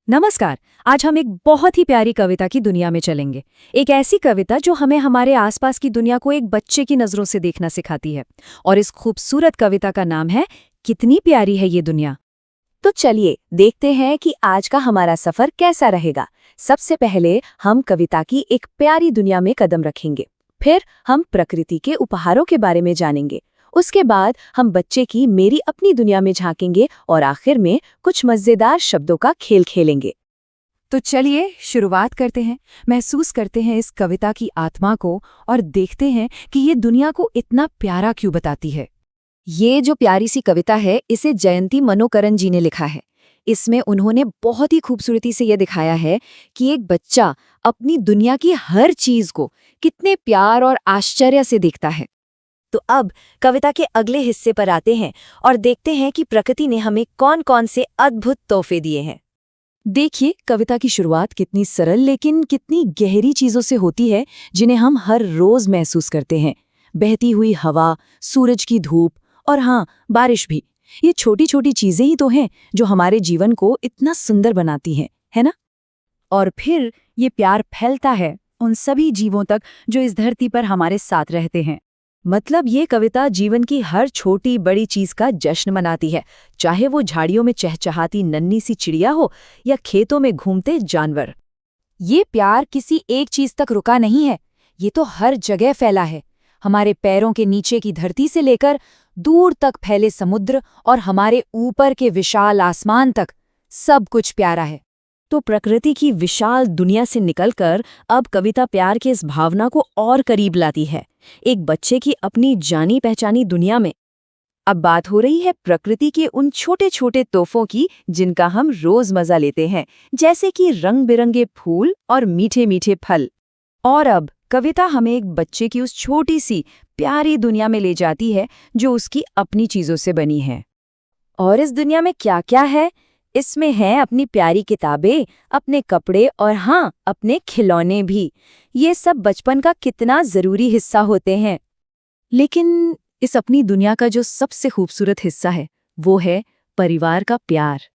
नमस्कार। आज हम एक बहुत ही प्यारी कविता की दुनिया में चलेंगे। एक ऐसी कविता जो हमें हमारे आसपास की दुनिया को एक बच्चे की नजरों से देखना सिखाती है। और इस खूबसूरत कविता का नाम है कितनी प्यारी है ये दुनिया। तो चलिए देखते हैं कि आज का हमारा सफर कैसा रहेगा। सबसे पहले हम कविता की एक प्यारी दुनिया में कदम रखेंगे। फिर हम प्रकृति के उपहारों के बारे में जानेंगे। उसके बाद हम बच्चे की मेरी अपनी दुनिया में झांकेंगे और आखिर में कुछ मजेदार शब्दों का खेल खेलेंगे। तो चलिए शुरुआत करते हैं। महसूस करते हैं इस कविता की आत्मा को और देखते हैं कि ये दुनिया को इतना प्यारा क्यों बताती है। ये जो प्यारी सी कविता है, इसे जयंती मनोकरण जी ने लिखा है। इसमें उन्होंने बहुत ही खूबसूरती से ये दिखाया है कि एक बच्चा अपनी दुनिया की हर चीज को कितने प्यार और आश्चर्य से देखता है। तो अब कविता के अगले हिस्से पर आते हैं और देखते हैं कि प्रकृति ने हमें कौन कौन से अद्भुत तोहफे दिए हैं। देखिए कविता की शुरुआत कितनी सरल लेकिन कितनी गहरी चीजों से होती है, जिन्हें हम हर रोज महसूस करते हैं। बहती हुई हवा, सूरज की धूप और हाँ, बारिश भी। ये छोटी छोटी चीजें ही तो हैं जो हमारे जीवन को इतना सुंदर बनाती हैं, है ना? और फिर ये प्यार फैलता है उन सभी जीवों तक जो इस धरती पर हमारे साथ रहते हैं। मतलब ये कविता जीवन की हर छोटी बड़ी चीज का जश्न मनाती है, चाहे वो झाड़ियों में चहचहाती नन्ही सी चिड़िया हो या खेतों में घूमते जानवर। ये प्यार किसी एक चीज तक रुका नहीं है, ये तो हर जगह फैला है। हमारे पैरों के नीचे की धरती से लेकर दूर तक फैले समुद्र और हमारे ऊपर के विशाल आसमान तक सब कुछ प्यारा है। तो प्रकृति की विशाल दुनिया से निकलकर अब कविता प्यार की इस भावना को और करीब लाती है, एक बच्चे की अपनी जानी पहचानी दुनिया में। अब बात हो रही है प्रकृति के उन छोटे छोटे तोहफों की जिनका हम रोज मजा लेते हैं, जैसे कि रंग बिरंगे फूल और मीठे मीठे फल। और अब कविता हमें एक बच्चे की उस छोटी सी प्यारी दुनिया में ले जाती है जो उसकी अपनी चीजों से बनी है। और इस दुनिया में क्या क्या है? इसमें हैं अपनी प्यारी किताबें, अपने कपड़े और हाँ, अपने खिलौने भी। ये सब बचपन का कितना जरूरी हिस्सा होते हैं। लेकिन इस अपनी दुनिया का जो सबसे खूबसूरत हिस्सा है वो है परिवार का प्यार।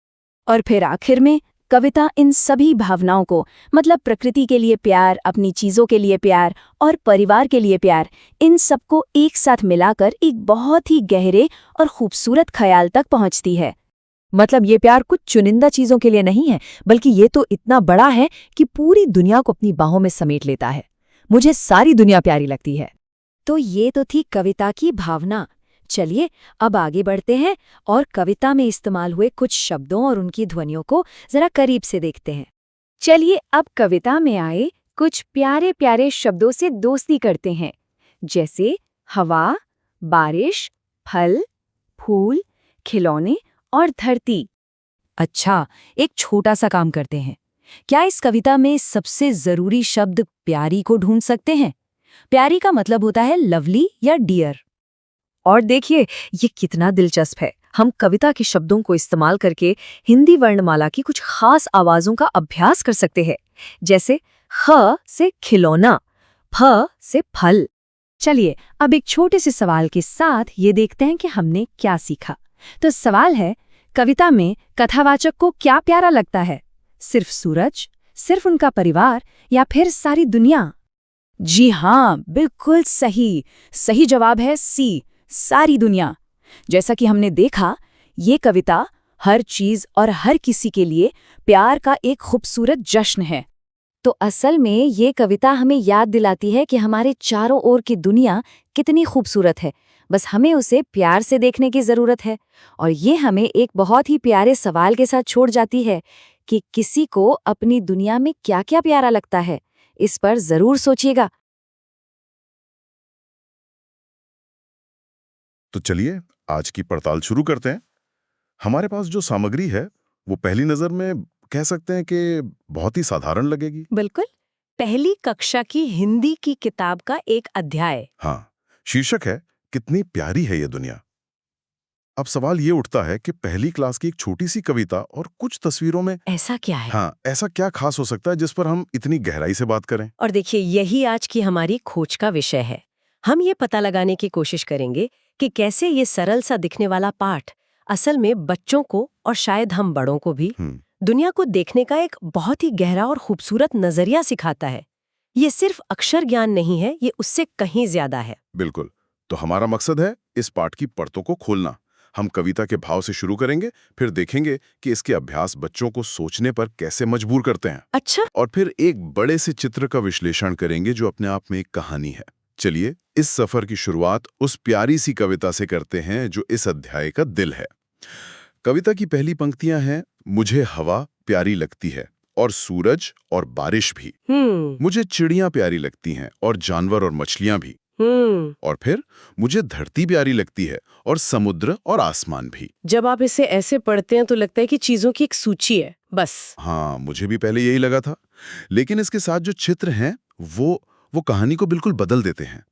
और फिर आखिर में कविता इन सभी भावनाओं को, मतलब प्रकृति के लिए प्यार, अपनी चीजों के लिए प्यार और परिवार के लिए प्यार, इन सबको एक साथ मिलाकर एक बहुत ही गहरे और खूबसूरत ख्याल तक पहुंचती है। मतलब ये प्यार कुछ चुनिंदा चीजों के लिए नहीं है, बल्कि ये तो इतना बड़ा है कि पूरी दुनिया को अपनी बाहों में समेट लेता है। मुझे सारी दुनिया प्यारी लगती है। तो ये तो थी कविता की भावना। चलिए अब आगे बढ़ते हैं और कविता में इस्तेमाल हुए कुछ शब्दों और उनकी ध्वनियों को जरा करीब से देखते हैं। चलिए अब कविता में आए कुछ प्यारे प्यारे शब्दों से दोस्ती करते हैं, जैसे हवा, बारिश, फल, फूल, खिलौने और धरती। अच्छा, एक छोटा सा काम करते हैं। क्या इस कविता में सबसे जरूरी शब्द प्यारी को ढूंढ सकते हैं? प्यारी का मतलब होता है लवली या डियर। और देखिए ये कितना दिलचस्प है। हम कविता के शब्दों को इस्तेमाल करके हिंदी वर्णमाला की कुछ खास आवाजों का अभ्यास कर सकते हैं, जैसे ख से खिलौना, फ से फल। चलिए अब एक छोटे से सवाल के साथ ये देखते हैं कि हमने क्या सीखा। तो सवाल है, कविता में कथावाचक को क्या प्यारा लगता है? सिर्फ सूरज, सिर्फ उनका परिवार या फिर सारी दुनिया? जी हाँ, बिल्कुल सही। सही जवाब है सी, सारी दुनिया। जैसा कि हमने देखा, ये कविता हर चीज और हर किसी के लिए प्यार का एक खूबसूरत जश्न है। तो असल में ये कविता हमें याद दिलाती है कि हमारे चारों ओर की दुनिया कितनी खूबसूरत है, बस हमें उसे प्यार से देखने की जरूरत है। और ये हमें एक बहुत ही प्यारे सवाल के साथ छोड़ जाती है कि किसी को अपनी दुनिया में क्या क्या प्यारा लगता है। इस पर जरूर सोचिएगा। तो चलिए आज की पड़ताल शुरू करते हैं। हमारे पास जो सामग्री है वो पहली नजर में कह सकते हैं कि बहुत ही साधारण लगेगी। बिल्कुल, पहली कक्षा की हिंदी की किताब का एक अध्याय। हाँ, शीर्षक है कितनी प्यारी है ये दुनिया। अब सवाल ये उठता है कि पहली क्लास की एक छोटी सी कविता और कुछ तस्वीरों में ऐसा क्या है? हाँ, ऐसा क्या खास हो सकता है जिस पर हम इतनी गहराई से बात करें। और देखिए यही आज की हमारी खोज का विषय है। हम ये पता लगाने की कोशिश करेंगे कि कैसे ये सरल सा दिखने वाला पाठ असल में बच्चों को और शायद हम बड़ों को भी दुनिया को देखने का एक बहुत ही गहरा और खूबसूरत नजरिया सिखाता है। ये सिर्फ अक्षर ज्ञान नहीं है, ये उससे कहीं ज्यादा है। बिल्कुल। तो हमारा मकसद है इस पाठ की परतों को खोलना। हम कविता के भाव से शुरू करेंगे, फिर देखेंगे कि इसके अभ्यास बच्चों को सोचने पर कैसे मजबूर करते हैं, अच्छा, और फिर एक बड़े से चित्र का विश्लेषण करेंगे जो अपने आप में एक कहानी है। चलिए इस सफर की शुरुआत उस प्यारी सी कविता से करते हैं जो इस अध्याय का दिल है। कविता की पहली पंक्तियां हैं, मुझे हवा प्यारी लगती है और सूरज और बारिश भी। मुझे चिड़ियां प्यारी लगती हैं और जानवर और मछलियां भी। और फिर मुझे धरती प्यारी लगती है और समुद्र और आसमान भी। जब आप इसे ऐसे पढ़ते हैं तो लगता है कि चीजों की एक सूची है बस। हाँ, मुझे भी पहले यही लगा था, लेकिन इसके साथ जो चित्र हैं वो कहानी को बिल्कुल बदल देते हैं।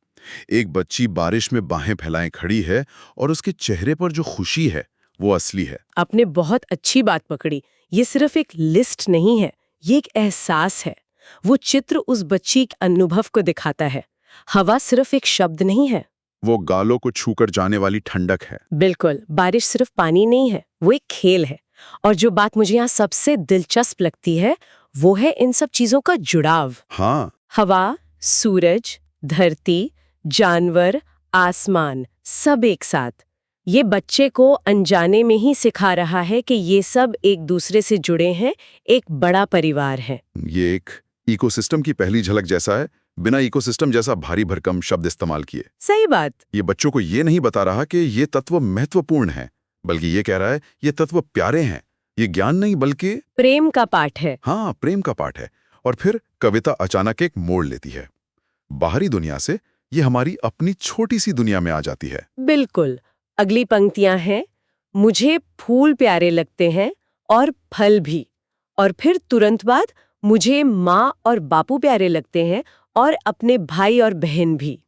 एक बच्ची बारिश में बाहें फैलाएं खड़ी है और उसके चेहरे पर जो खुशी है वो असली है। आपने बहुत अच्छी बात पकड़ी। ये सिर्फ एक लिस्ट नहीं है, ये एक एहसास है। वो चित्र उस बच्ची के अनुभव को दिखाता है। हवा सिर्फ एक शब्द नहीं है, वो गालों को छूकर जाने वाली ठंडक है। बिल्कुल। बारिश सिर्फ पानी नहीं है, वो एक खेल है। और जो बात मुझे यहाँ सबसे दिलचस्प लगती है वो है इन सब चीजों का जुड़ाव। हाँ, हवा, सूरज, धरती, जानवर, आसमान, सब एक साथ। ये बच्चे को अनजाने में ही सिखा रहा है कि ये सब एक दूसरे से जुड़े हैं, एक बड़ा परिवार है। ये एक इकोसिस्टम की पहली झलक जैसा है, बिना इकोसिस्टम जैसा भारी भरकम शब्द इस्तेमाल किए। सही बात। ये बच्चों को ये नहीं बता रहा कि ये तत्व महत्वपूर्ण है, बल्कि ये कह रहा है ये तत्व प्यारे हैं। ये ज्ञान नहीं बल्कि प्रेम का पाठ है। हाँ, प्रेम का पाठ है। और फिर कविता अचानक एक मोड़ लेती है। बाहरी दुनिया से ये हमारी अपनी छोटी सी दुनिया में आ जाती है। बिल्कुल। अगली पंक्तियां हैं, मुझे फूल प्यारे लगते हैं और फल भी। और फिर तुरंत बाद, मुझे माँ और बापू प्यारे लगते हैं और अपने भाई और बहन भी।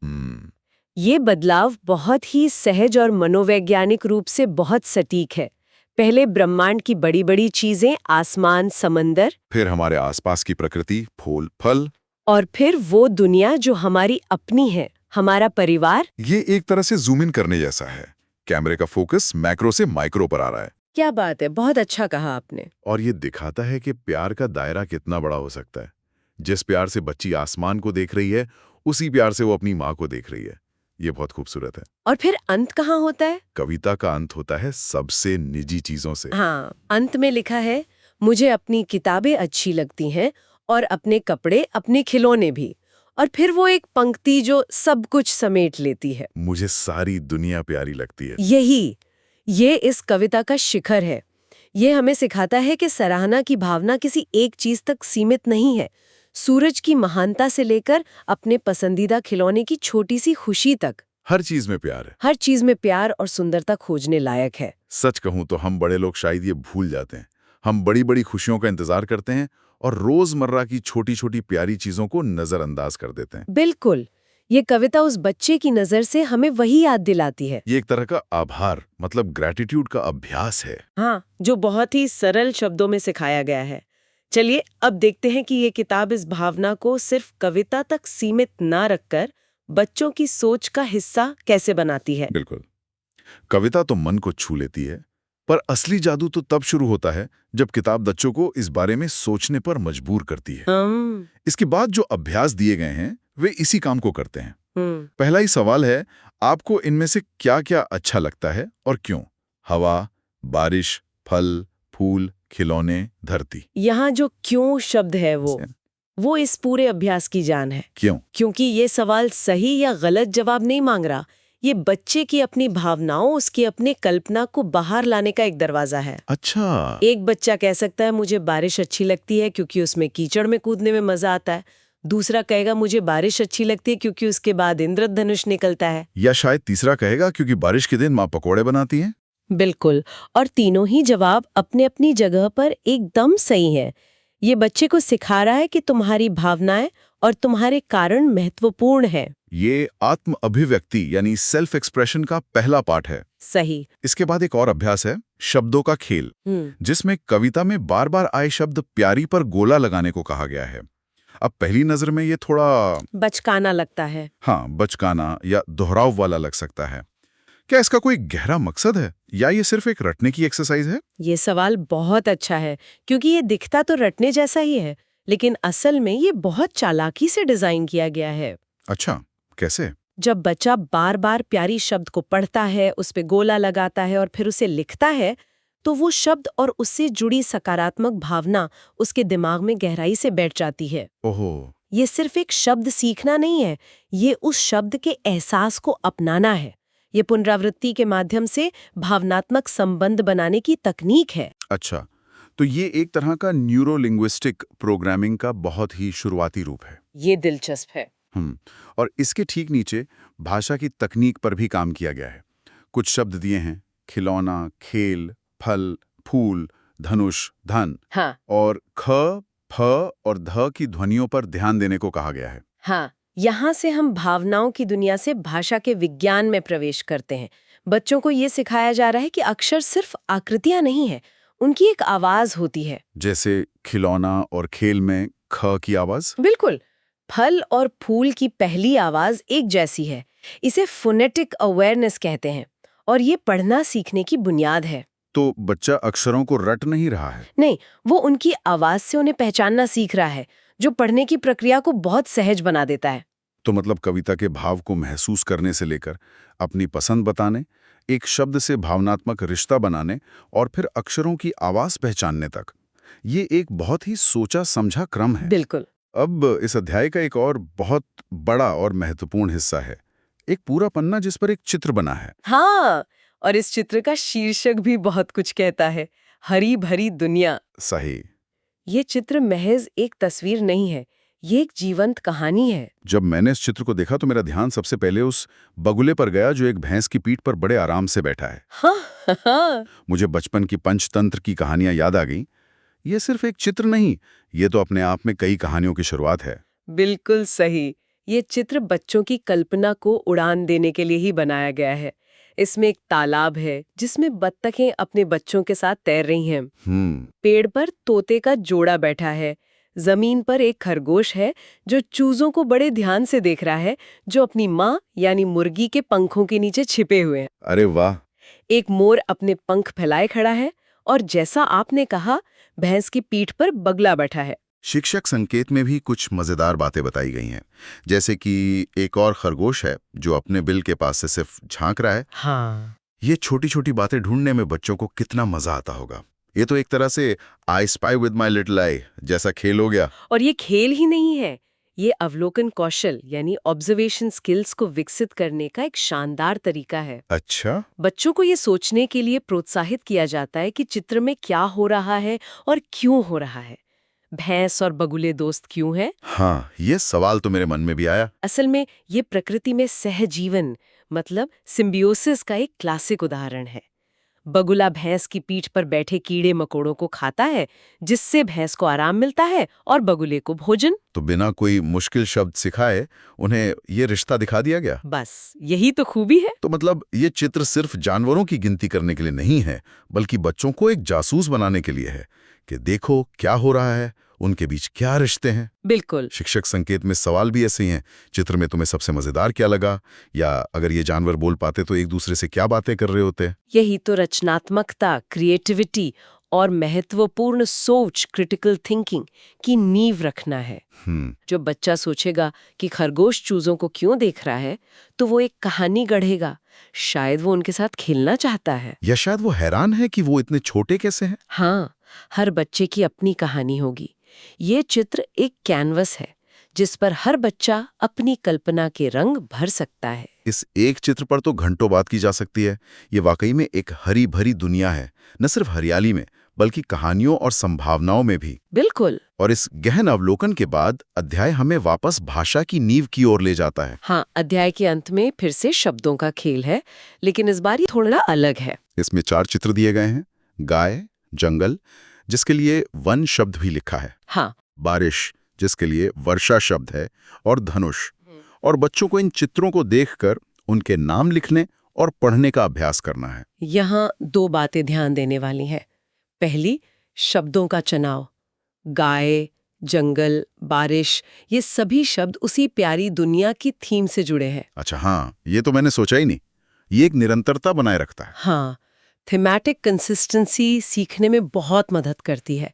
ये बदलाव बहुत ही सहज और मनोवैज्ञानिक रूप से बहुत सटीक है। पहले ब्रह्मांड की बड़ी बड़ी चीजें, आसमान, समंदर, फिर हमारे आसपास की प्रकृति, फूल, फल, और फिर वो दुनिया जो हमारी अपनी है, हमारा परिवार। ये एक तरह से जूम इन करने जैसा है। कैमरे का फोकस मैक्रो से माइक्रो पर आ रहा है। क्या बात है, बहुत अच्छा कहा आपने। और ये दिखाता है कि प्यार का दायरा कितना बड़ा हो सकता है। जिस प्यार से बच्ची आसमान को देख रही है, उसी प्यार से वो अपनी माँ को देख रही है। ये बहुत खूबसूरत है। और फिर अंत कहाँ होता है? कविता का अंत होता है सबसे निजी चीजों से। हाँ, अंत में लिखा है, मुझे अपनी किताबें अच्छी लगती हैं और अपने कपड़े, अपने खिलौने भी। और फिर वो एक पंक्ति जो सब कुछ समेट लेती है, मुझे सारी दुनिया प्यारी लगती है। ये इस कविता का शिखर है। ये हमें सिखाता है कि सराहना की भावना किसी एक चीज तक सीमित नहीं है। सूरज की महानता से लेकर अपने पसंदीदा खिलौने की छोटी सी खुशी तक, हर चीज में प्यार है। हर चीज में प्यार और सुंदरता खोजने लायक है। सच कहूं तो हम बड़े लोग शायद ये भूल जाते हैं। हम बड़ी बड़ी खुशियों का इंतजार करते हैं और रोजमर्रा की छोटी छोटी प्यारी चीजों को नजरअंदाज कर देते हैं। बिल्कुल। ये कविता उस बच्चे की नजर से हमें वही याद दिलाती है। ये एक तरह का आभार, मतलब ग्रैटिट्यूड का अभ्यास है। हाँ, जो बहुत ही सरल शब्दों में सिखाया गया है। चलिए अब देखते हैं कि ये किताब इस भावना को सिर्फ कविता तक सीमित ना रखकर बच्चों की सोच का हिस्सा कैसे बनाती है। बिल्कुल। कविता तो मन को छू लेती है, पर असली जादू तो तब शुरू होता है जब किताब बच्चों को इस बारे में सोचने पर मजबूर करती है। इसके बाद जो अभ्यास दिए गए हैं वे इसी काम को करते हैं। पहला ही सवाल है, आपको इनमें से क्या क्या अच्छा लगता है और क्यों? हवा, बारिश, फल, फूल, खिलौने, धरती। यहाँ जो क्यों शब्द है वो इस पूरे अभ्यास की जान है। क्यों? क्योंकि ये सवाल सही या गलत जवाब नहीं मांग रहा। ये बच्चे की अपनी भावनाओं, उसकी अपनी कल्पना को बाहर लाने का एक दरवाजा है। अच्छा। एक बच्चा कह सकता है, मुझे बारिश अच्छी लगती है क्योंकि उसमें कीचड़ में कूदने में मजा आता है। दूसरा कहेगा, मुझे बारिश अच्छी लगती है क्योंकि उसके बाद इंद्रधनुष निकलता है। या शायद तीसरा कहेगा, क्योंकि बारिश के दिन माँ पकोड़े बनाती हैं। बिल्कुल। और तीनों ही जवाब अपने अपनी जगह पर एकदम सही है। ये बच्चे को सिखा रहा है कि तुम्हारी भावनाएं और तुम्हारे कारण महत्वपूर्ण है। ये आत्म अभिव्यक्ति यानी सेल्फ एक्सप्रेशन का पहला पार्ट है। सही। इसके बाद एक और अभ्यास है, शब्दों का खेल, जिसमें कविता में बार बार आए शब्द प्यारी पर गोला लगाने को कहा गया है। अब पहली नजर में ये थोड़ा बचकाना लगता है। हाँ, बचकाना या दोहराव वाला लग सकता है। क्या इसका कोई गहरा मकसद है या ये सिर्फ एक रटने की एक्सरसाइज है? ये सवाल बहुत अच्छा है, क्योंकि ये दिखता तो रटने जैसा ही है, लेकिन असल में ये बहुत चालाकी से डिजाइन किया गया है। अच्छा, कैसे? जब बच्चा बार बार प्यारी शब्द को पढ़ता है, उस पे गोला लगाता है और फिर उसे लिखता है, तो वो शब्द और उससे जुड़ी सकारात्मक भावना उसके दिमाग में गहराई से बैठ जाती है। ओहो, ये सिर्फ एक शब्द सीखना नहीं है, ये उस शब्द के एहसास को अपनाना है। ये पुनरावृत्ति के माध्यम से भावनात्मक संबंध बनाने की तकनीक है। अच्छा, तो ये एक तरह का न्यूरोलिंग्विस्टिक प्रोग्रामिंग का बहुत ही शुरुआती रूप है। ये दिलचस्प है। और इसके ठीक नीचे भाषा की तकनीक पर भी काम किया गया है। कुछ शब्द दिए हैं, खिलौना, खेल, फल, फूल, धनुष, धन। हाँ और ख, फ और ध की ध्वनियों पर ध्यान देने को कहा गया है। हाँ, यहाँ से हम भावनाओं की दुनिया से भाषा के विज्ञान में प्रवेश करते हैं। बच्चों को ये सिखाया जा रहा है कि अक्षर सिर्फ आकृतियां नहीं है, उनकी एक आवाज होती है। जैसे खिलौना और खेल में ख की आवाज। बिल्कुल, फल और फूल की पहली आवाज एक जैसी है। इसे फोनेटिक अवेयरनेस कहते हैं और ये पढ़ना सीखने की बुनियाद है। तो बच्चा अक्षरों को रट नहीं रहा है। नहीं, वो उनकी आवाज से उन्हें पहचानना सीख रहा है, जो पढ़ने की प्रक्रिया को बहुत सहज बना देता है। तो मतलब कविता के भाव को महसूस करने से लेकर अपनी पसंद बताने, एक शब्द से भावनात्मक रिश्ता बनाने और फिर अक्षरों की आवाज पहचानने तक, ये एक बहुत ही सोचा समझा क्रम है। बिल्कुल। अब इस अध्याय का एक और बहुत बड़ा और महत्वपूर्ण हिस्सा है, एक पूरा पन्ना जिस पर एक चित्र बना है। हाँ, और इस चित्र का शीर्षक भी बहुत कुछ कहता है, हरी भरी दुनिया। सही। ये चित्र महज एक तस्वीर नहीं है, ये एक जीवंत कहानी है। जब मैंने इस चित्र को देखा तो मेरा ध्यान सबसे पहले उस बगुले पर गया जो एक भैंस की पीठ पर बड़े आराम से बैठा है। हाँ। मुझे बचपन की पंचतंत्र की कहानियां याद आ गईं। ये सिर्फ एक चित्र नहीं, ये तो अपने आप में कई कहानियों की शुरुआत है। बिल्कुल सही। ये चित्र बच्चों की कल्पना को उड़ान देने के लिए ही बनाया गया है। इसमें एक तालाब है जिसमें बत्तखें अपने बच्चों के साथ तैर रही हैं। पेड़ पर तोते का जोड़ा बैठा है। जमीन पर एक खरगोश है जो चूजों को बड़े ध्यान से देख रहा है, जो अपनी माँ यानी मुर्गी के पंखों के नीचे छिपे हुए हैं। अरे वाह! एक मोर अपने पंख फैलाए खड़ा है और जैसा आपने कहा, भैंस की पीठ पर बगला बैठा है। शिक्षक संकेत में भी कुछ मजेदार बातें बताई गई हैं, जैसे कि एक और खरगोश है जो अपने बिल के पास से सिर्फ झांक रहा है। हाँ, ये छोटी छोटी बातें ढूंढने में बच्चों को कितना मजा आता होगा। ये तो एक तरह से I spy with my little आई जैसा खेल हो गया। और ये खेल ही नहीं है, ये अवलोकन कौशल यानी ऑब्जर्वेशन स्किल्स को विकसित करने का एक शानदार तरीका है। अच्छा, बच्चों को ये सोचने के लिए प्रोत्साहित किया जाता है कि चित्र में क्या हो रहा है और क्यों हो रहा है। भैंस और बगुले दोस्त क्यों हैं? हाँ, ये सवाल तो मेरे मन में भी आया। असल में ये प्रकृति में सहजीवन मतलब सिम्बियोसिस का एक क्लासिक उदाहरण है। बगुला भैंस की पीठ पर बैठे कीड़े मकोड़ों को खाता है, जिससे भैंस को आराम मिलता है और बगुले को भोजन। तो बिना कोई मुश्किल शब्द सिखाए उन्हें ये रिश्ता दिखा दिया गया। बस यही तो खूबी है। तो मतलब ये चित्र सिर्फ जानवरों की गिनती करने के लिए नहीं है, बल्कि बच्चों को एक जासूस बनाने के लिए है कि देखो क्या हो रहा है, उनके बीच क्या रिश्ते हैं। बिल्कुल। शिक्षक संकेत में सवाल भी ऐसे ही हैं। चित्र में तुम्हें सबसे मजेदार क्या लगा, या अगर ये जानवर बोल पाते तो एक दूसरे से क्या बातें कर रहे होते। यही तो रचनात्मकता, क्रिएटिविटी और महत्वपूर्ण सोच, क्रिटिकल थिंकिंग की नींव रखना है। जो बच्चा सोचेगा कि खरगोश चूजों को क्यों देख रहा है, तो वो एक कहानी गढ़ेगा। शायद वो उनके साथ खेलना चाहता है, या शायद वो हैरान है कि वो इतने छोटे कैसे हैं। हाँ, हर बच्चे की अपनी कहानी होगी। ये चित्र एक कैनवस है जिस पर हर बच्चा अपनी कल्पना के रंग भर सकता है। इस एक चित्र पर तो घंटों बात की जा सकती है। ये वाकई में एक हरी भरी दुनिया है, न सिर्फ हरियाली में बल्कि कहानियों और संभावनाओं में भी। बिल्कुल। और इस गहन अवलोकन के बाद अध्याय हमें वापस भाषा की नींव की ओर ले जाता है। हाँ, अध्याय के अंत में फिर से शब्दों का खेल है, लेकिन इस बार ये थोड़ा अलग है। इसमें 4 चित्र दिए गए हैं। गाय, जंगल, जिसके लिए वन शब्द भी लिखा है। हाँ, बारिश, जिसके लिए वर्षा शब्द है, और धनुष। और बच्चों को इन चित्रों को देखकर उनके नाम लिखने और पढ़ने का अभ्यास करना है। यहाँ 2 बातें ध्यान देने वाली हैं। पहली, शब्दों का चुनाव। गाय, जंगल, बारिश, ये सभी शब्द उसी प्यारी दुनिया की थीम से जुड़े हैं। अच्छा हाँ, ये तो मैंने सोचा ही नहीं। ये एक निरंतरता बनाए रखता है। हाँ, थीमैटिक कंसिस्टेंसी सीखने में बहुत मदद करती है।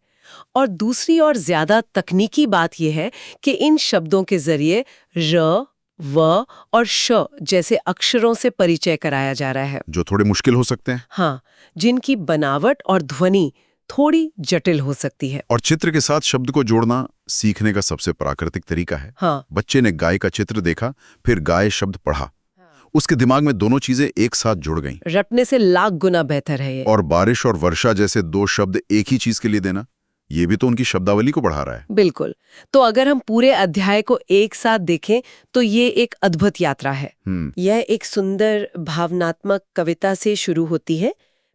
और दूसरी और ज्यादा तकनीकी बात यह है कि इन शब्दों के जरिए र, व और श जैसे अक्षरों से परिचय कराया जा रहा है, जो थोड़े मुश्किल हो सकते हैं। हाँ, जिनकी बनावट और ध्वनि थोड़ी जटिल हो सकती है। और चित्र के साथ शब्द को जोड़ना सीखने का सबसे प्राकृतिक तरीका है। हाँ, बच्चे ने गाय का चित्र देखा, फिर गाय शब्द पढ़ा, उसके दिमाग में दोनों चीजें एक साथ जुड़ गईं। रटने से लाख गुना बेहतर है ये। और बारिश और वर्षा जैसे दो शब्द एक ही चीज के लिए देना, ये भी तो उनकी शब्दावली को बढ़ा रहा है। बिल्कुल। तो अगर हम पूरे अध्याय को एक साथ देखें तो ये एक अद्भुत यात्रा है। यह एक सुंदर भावनात्मक कविता से शुरू होती है,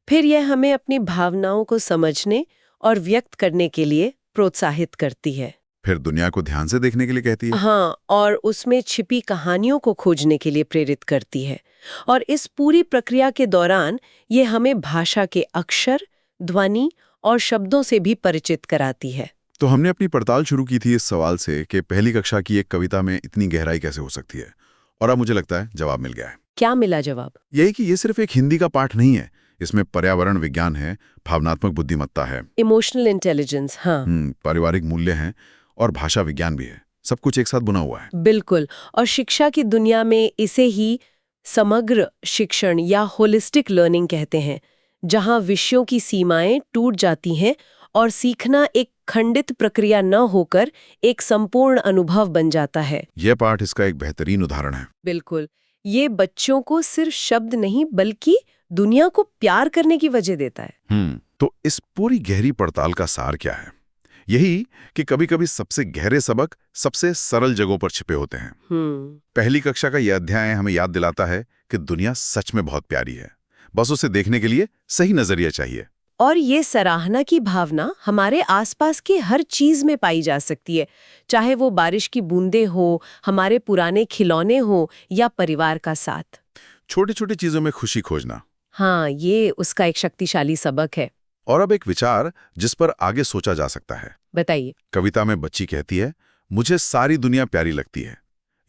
फिर यह हमें अपनी भावनाओं को समझने और व्यक्त करने के लिए प्रोत्साहित करती है। फिर दुनिया को ध्यान से देखने के लिए कहती है। हाँ, और उसमें छिपी कहानियों को खोजने के लिए प्रेरित करती है। और इस पूरी प्रक्रिया के दौरान ये हमें भाषा के अक्षर, ध्वनि और शब्दों से भी परिचित कराती है। तो हमने अपनी पड़ताल शुरू की थी इस सवाल से कि पहली कक्षा की एक कविता में इतनी गहराई कैसे हो सकती है, और अब मुझे लगता है जवाब मिल गया है। क्या मिला जवाब? यही कि ये सिर्फ एक हिंदी का पाठ नहीं है, इसमें पर्यावरण विज्ञान है, भावनात्मक बुद्धिमत्ता है, इमोशनल इंटेलिजेंस, हाँ, पारिवारिक मूल्य हैं और भाषा विज्ञान भी है। सब कुछ एक साथ बुना हुआ है। बिल्कुल। और शिक्षा की दुनिया में इसे ही समग्र शिक्षण या होलिस्टिक लर्निंग कहते हैं, जहां विषयों की सीमाएं टूट जाती हैं और सीखना एक खंडित प्रक्रिया न होकर एक संपूर्ण अनुभव बन जाता है। यह पाठ इसका एक बेहतरीन उदाहरण है। बिल्कुल। ये बच्चों को सिर्फ शब्द नहीं बल्कि दुनिया को प्यार करने की वजह देता है। तो इस पूरी गहरी पड़ताल का सार क्या है? यही कि कभी-कभी सबसे गहरे सबक सबसे सरल जगहों पर छिपे होते हैं। पहली कक्षा का यह अध्याय हमें याद दिलाता है कि दुनिया सच में बहुत प्यारी है, बस उसे देखने के लिए सही नजरिया चाहिए। और ये सराहना की भावना हमारे आसपास की हर चीज में पाई जा सकती है, चाहे वो बारिश की बूंदें हो, हमारे पुराने खिलौने हो या परिवार का साथ। छोटी छोटी चीजों में खुशी खोजना, हाँ, ये उसका एक शक्तिशाली सबक है। और अब एक विचार जिस पर आगे सोचा जा सकता है। बताइए। कविता में बच्ची कहती है, मुझे सारी दुनिया प्यारी लगती है।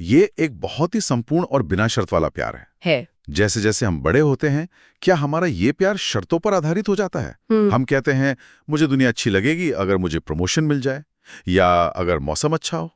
ये एक बहुत ही संपूर्ण और बिना शर्त वाला प्यार है। जैसे जैसे हम बड़े होते हैं, क्या हमारा ये प्यार शर्तों पर आधारित हो जाता है? हम कहते हैं, मुझे दुनिया अच्छी लगेगी अगर मुझे प्रमोशन मिल जाए या अगर मौसम अच्छा हो।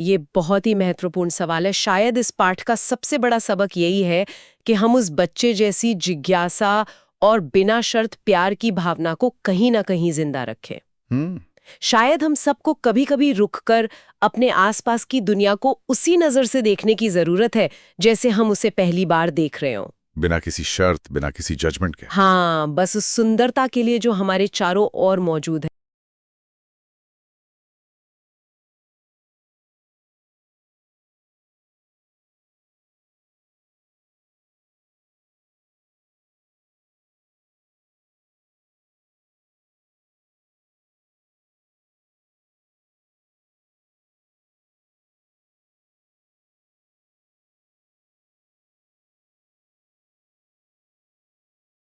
ये बहुत ही महत्वपूर्ण सवाल है। शायद इस पाठ का सबसे बड़ा सबक यही है कि हम उस बच्चे जैसी जिज्ञासा और बिना शर्त प्यार की भावना को कहीं ना कहीं जिंदा रखें। शायद हम सबको कभी-कभी रुककर अपने आसपास की दुनिया को उसी नजर से देखने की जरूरत है जैसे हम उसे पहली बार देख रहे हों, बिना किसी शर्त, बिना किसी जजमेंट के। हाँ, बस उस सुंदरता के लिए जो हमारे चारों ओर मौजूद है।